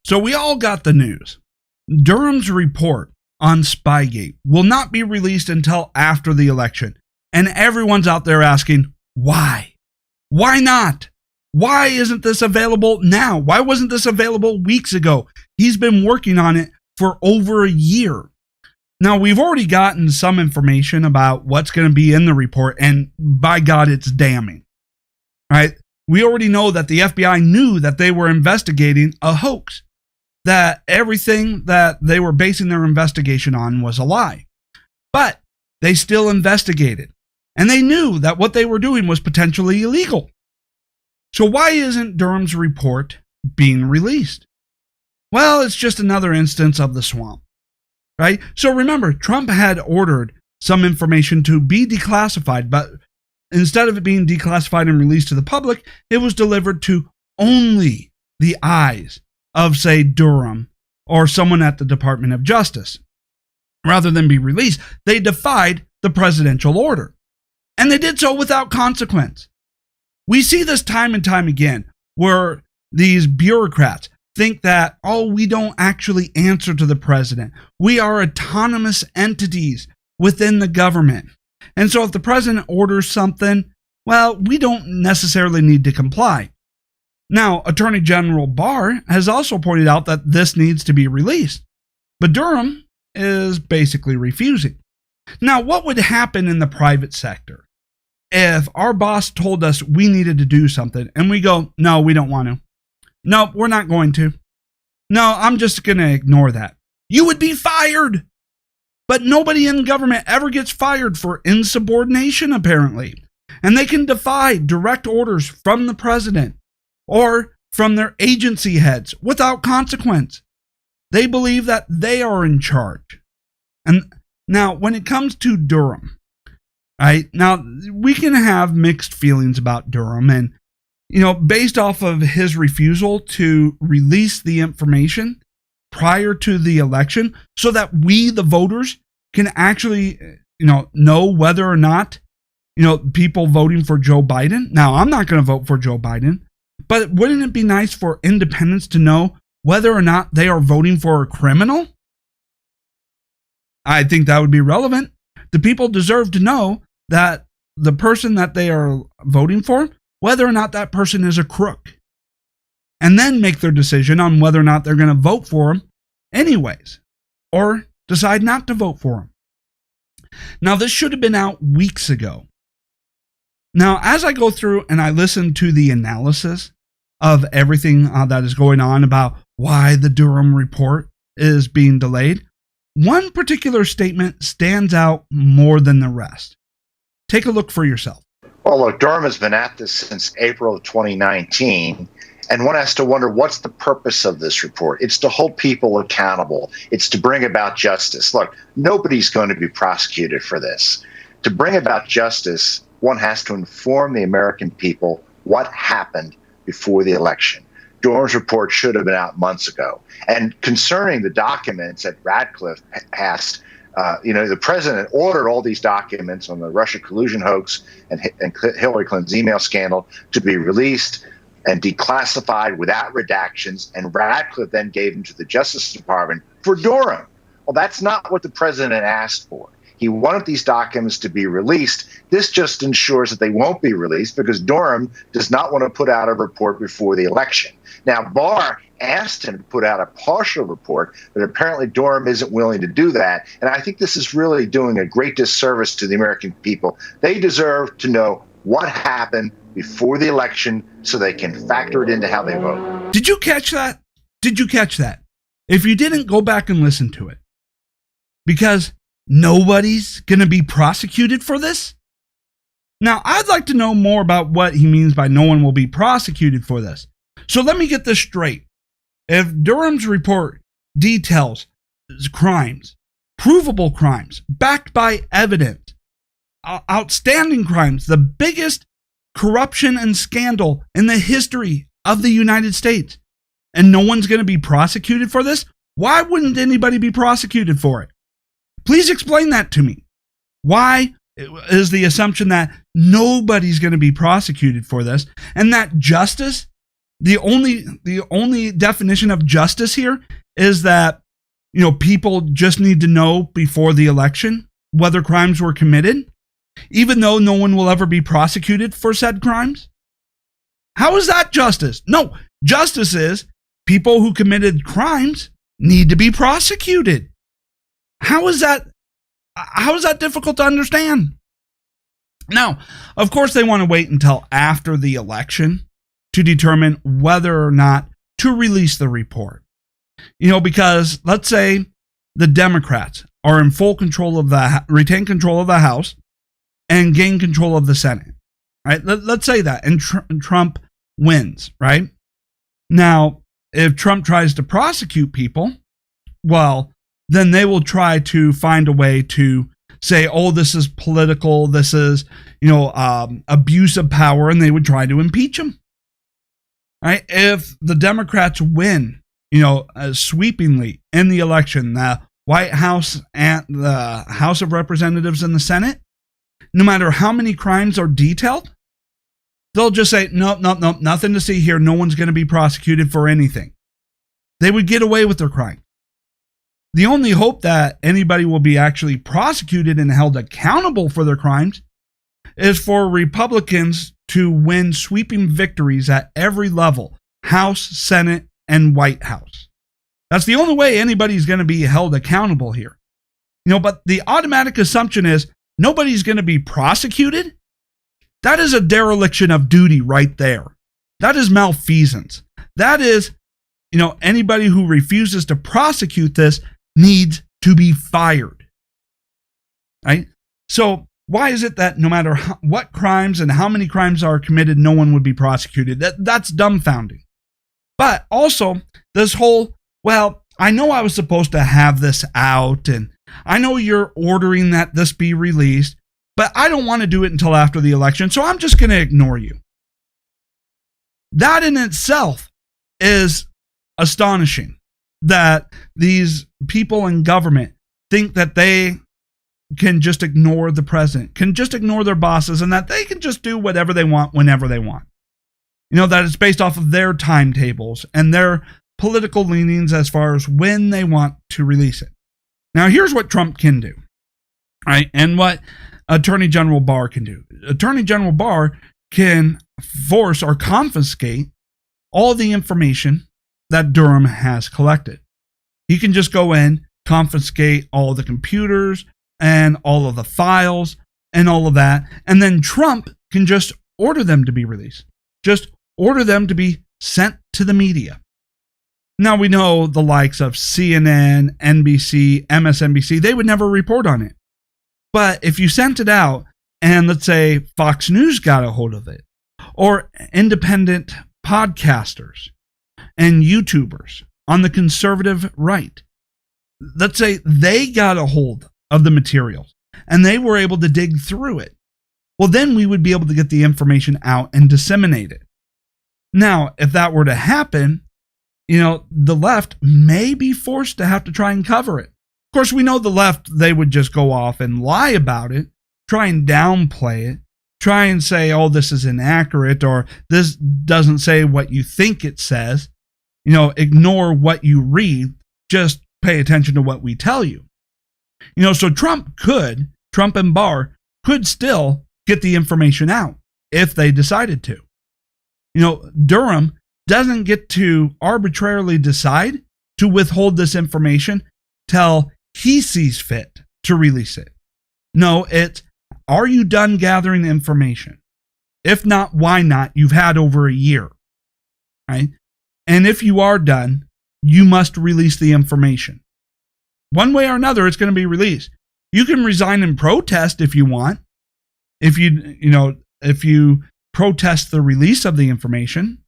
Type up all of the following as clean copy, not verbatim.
So we all got the news. Durham's report on SpyGate will not be released until after the election. And everyone's out there asking, why? Why not? Why isn't this available now? Why wasn't this available weeks ago? He's been working on it for over a year. Now, we've already gotten some information about what's going to be in the report, and by God, it's damning. Right? We already know that the FBI knew that they were investigating a hoax, that everything that they were basing their investigation on was a lie. But they still investigated, and they knew that what they were doing was potentially illegal. So why isn't Durham's report being released? Well, it's just another instance of the swamp, right? So remember, Trump had ordered some information to be declassified, but instead of it being declassified and released to the public, it was delivered to only the eyes of, say, Durham or someone at the Department of Justice. Rather than be released, they defied the presidential order. And they did so without consequence. We see this time and time again, where these bureaucrats think that, oh, we don't actually answer to the president. We are autonomous entities within the government. And so if the president orders something, well, we don't necessarily need to comply. Now, Attorney General Barr has also pointed out that this needs to be released. But Durham is basically refusing. Now, what would happen in the private sector if our boss told us we needed to do something and we go, no, we don't want to. No, we're not going to. No, I'm just going to ignore that. You would be fired. But nobody in government ever gets fired for insubordination, apparently. And they can defy direct orders from the president or from their agency heads without consequence. They believe that they are in charge. And now, when it comes to Durham, right? Now, we can have mixed feelings about Durham, and, based off of his refusal to release the information prior to the election so that we, the voters, can actually, know whether or not, people voting for Joe Biden. Now, I'm not going to vote for Joe Biden, but wouldn't it be nice for independents to know whether or not they are voting for a criminal? I think that would be relevant. The people deserve to know that the person that they are voting for, whether or not that person is a crook, and then make their decision on whether or not they're going to vote for him anyways, or decide not to vote for him. Now, this should have been out weeks ago. Now, as I go through and I listen to the analysis of everything that is going on about why the Durham report is being delayed, one particular statement stands out more than the rest. Take a look for yourself. Well, look, Durham has been at this since April of 2019, and one has to wonder, what's the purpose of this report? It's to hold people accountable. It's to bring about justice. Look, nobody's going to be prosecuted for this. To bring about justice, one has to inform the American people what happened before the election. Durham's report should have been out months ago. And concerning the documents that Radcliffe passed, the president ordered all these documents on the Russia collusion hoax and Hillary Clinton's email scandal to be released and declassified without redactions, and Radcliffe then gave them to the Justice Department for Durham. Well, that's not what the president asked for. He wanted these documents to be released. This just ensures that they won't be released because Durham does not want to put out a report before the election. Now, Barr asked him to put out a partial report, but apparently Durham isn't willing to do that. And I think this is really doing a great disservice to the American people. They deserve to know what happened before the election so they can factor it into how they vote. Did you catch that? Did you catch that? If you didn't, go back and listen to it. Because nobody's going to be prosecuted for this? Now, I'd like to know more about what he means by no one will be prosecuted for this. So let me get this straight. If Durham's report details crimes, provable crimes, backed by evidence, outstanding crimes, the biggest corruption and scandal in the history of the United States, and no one's going to be prosecuted for this, why wouldn't anybody be prosecuted for it? Please explain that to me. Why is the assumption that nobody's going to be prosecuted for this and that justice The only definition of justice here is that, people just need to know before the election whether crimes were committed, even though no one will ever be prosecuted for said crimes. How is that justice? No, justice is people who committed crimes need to be prosecuted. How is that difficult to understand? Now, of course, they want to wait until after the election to determine whether or not to release the report. Because let's say the Democrats are in full control of retain control of the House and gain control of the Senate, right? Let's say that, and Trump wins, right? Now, if Trump tries to prosecute people, well, then they will try to find a way to say, oh, this is political, this is, abuse of power, and they would try to impeach him. Right? If the Democrats win, sweepingly in the election, the White House and the House of Representatives and the Senate, no matter how many crimes are detailed, they'll just say, nope, nothing to see here. No one's going to be prosecuted for anything. They would get away with their crime. The only hope that anybody will be actually prosecuted and held accountable for their crimes is for Republicans to win sweeping victories at every level, House, Senate, and White House. That's the only way anybody's going to be held accountable here. But the automatic assumption is nobody's going to be prosecuted. That is a dereliction of duty right there. That is malfeasance. That is, anybody who refuses to prosecute this needs to be fired. Right? So why is it that no matter what crimes and how many crimes are committed, no one would be prosecuted? That's dumbfounding. But also this whole, well, I know I was supposed to have this out, and I know you're ordering that this be released, but I don't want to do it until after the election, so I'm just going to ignore you. That in itself is astonishing, that these people in government think that they can just ignore the president, can just ignore their bosses, and that they can just do whatever they want whenever they want. That it's based off of their timetables and their political leanings as far as when they want to release it. Now, here's what Trump can do, right? And what Attorney General Barr can do. Attorney General Barr can force or confiscate all the information that Durham has collected. He can just go in, confiscate all the computers and all of the files and all of that, and then Trump can just order them to be released. Just order them to be sent to the media. Now, we know the likes of CNN, NBC, MSNBC, they would never report on it. But if you sent it out and let's say Fox News got a hold of it, or independent podcasters and YouTubers on the conservative right, let's say they got a hold of the materials and they were able to dig through it, well, then we would be able to get the information out and disseminate it. Now, if that were to happen, the left may be forced to have to try and cover it. Of course, we know the left, they would just go off and lie about it, try and downplay it, try and say, oh, this is inaccurate, or this doesn't say what you think it says. Ignore what you read, just pay attention to what we tell you. So Trump and Barr could still get the information out if they decided to. Durham doesn't get to arbitrarily decide to withhold this information till he sees fit to release it. No, it's, are you done gathering information? If not, why not? You've had over a year, right? And if you are done, you must release the information. One way or another, it's going to be released. You can resign and protest if you want. If you protest the release of the information,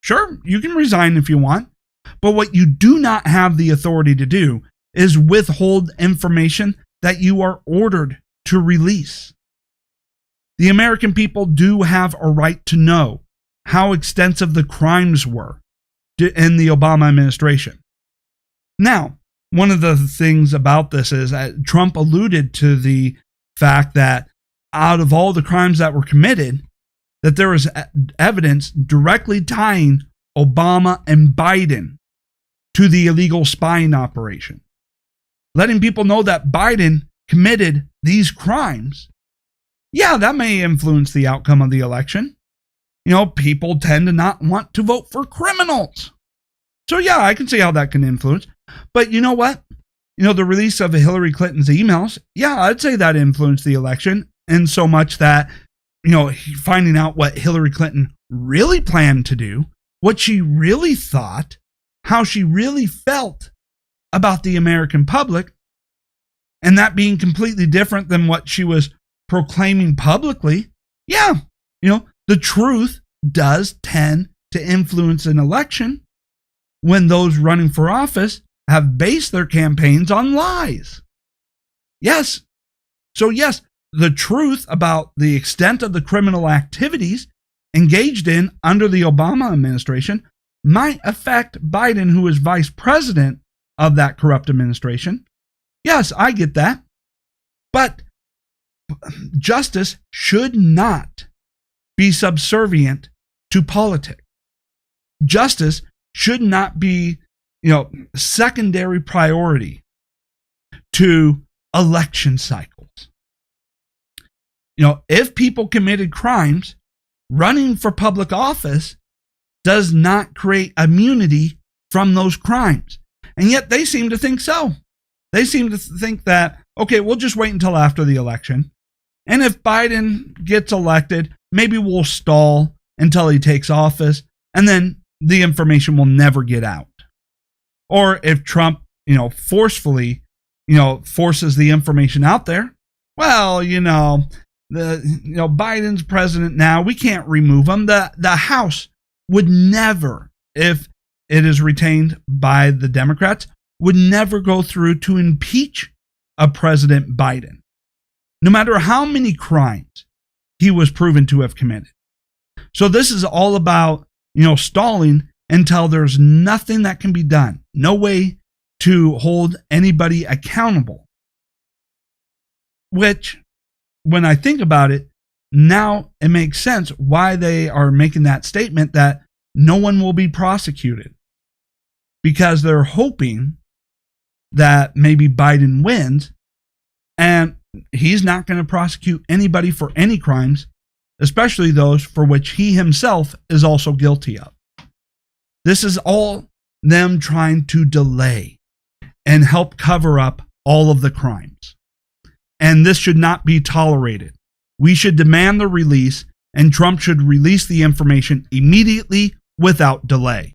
sure, you can resign if you want. But what you do not have the authority to do is withhold information that you are ordered to release. The American people do have a right to know how extensive the crimes were in the Obama administration. Now, one of the things about this is that Trump alluded to the fact that out of all the crimes that were committed, that there was evidence directly tying Obama and Biden to the illegal spying operation. Letting people know that Biden committed these crimes. Yeah, that may influence the outcome of the election. People tend to not want to vote for criminals. So yeah, I can see how that can influence. But you know what? The release of Hillary Clinton's emails, yeah, I'd say that influenced the election in so much that, finding out what Hillary Clinton really planned to do, what she really thought, how she really felt about the American public, and that being completely different than what she was proclaiming publicly. Yeah, the truth does tend to influence an election when those running for office have based their campaigns on lies. Yes. So yes, the truth about the extent of the criminal activities engaged in under the Obama administration might affect Biden, who is vice president of that corrupt administration. Yes, I get that. But justice should not be subservient to politics. Justice should not be, secondary priority to election cycles. If people committed crimes, running for public office does not create immunity from those crimes. And yet they seem to think so. They seem to think that, okay, we'll just wait until after the election. And if Biden gets elected, maybe we'll stall until he takes office, and then the information will never get out. Or if Trump, forcefully, forces the information out there, well, Biden's president now, we can't remove him. The House would never, if it is retained by the Democrats, would never go through to impeach a President Biden, no matter how many crimes he was proven to have committed. So this is all about, stalling until there's nothing that can be done. No way to hold anybody accountable. Which, when I think about it, now it makes sense why they are making that statement that no one will be prosecuted. Because they're hoping that maybe Biden wins and he's not going to prosecute anybody for any crimes, especially those for which he himself is also guilty of. This is all them trying to delay and help cover up all of the crimes. And this should not be tolerated. We should demand the release, and Trump should release the information immediately without delay.